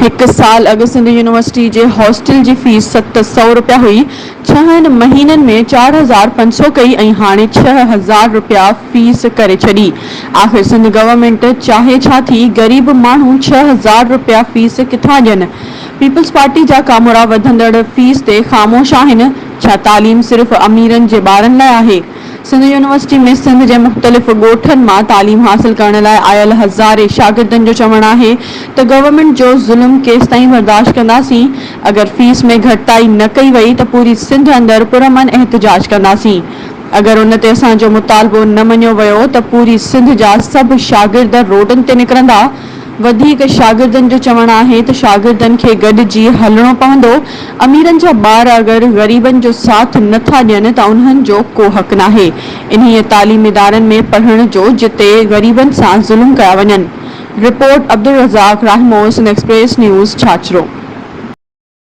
एक साल अॻु सिंध यूनिवर्सिटी जे हॉस्टल जी फीस 700 रुपया हुई। 6 महीननि में 4500 कई ऐं हाणे 6000 रुपया फीस करे छॾी। आख़िर सिंध गवर्नमेंट चाहे छा थी? ग़रीब माण्हू 6000 रुपया फीस किथां ॾियनि? पीपल्स पार्टी जा कामोड़ा वधंदड़ फीस ते ख़ामोश आहिनि। छा तालीम सिर्फ़ अमीरनि जे ॿारनि लाइ आहे? सिंध यूनिवर्सिटी में सिंध जे मुख़्तलिफ़ ॻोठनि मां तालीम हासिल करण लाइ आयल हज़ारे शागिर्दनि जो चवणु आहे त गवर्नमेंट जो ज़ुल्म केसिताईं बर्दाश्त कंदासीं। अगरि फीस में घटिताई न कई वई त पूरी सिंध अंदरि पुरअमन एहतिजाज कंदासीं। अगरि उन ते असांजो मुतालबो न मञियो वियो त पूरी सिंध जा सभु शागिर्द रोडनि ते निकिरंदा। वधीक शागिर्दनि जो चवणु आहे त शागिर्दनि खे गॾिजी हलणो पवंदो। अमीरनि जा ॿार अगरि ग़रीबनि जो साथ नथा ॾियनि त उन्हनि जो को हक़ नाहे इन्हीअ तालीम इदारनि में पढ़ण जो जिते ग़रीबनि सां ज़ुल्म कया वञनि। Report Abdulrazzaq, Himun express news, Chachro.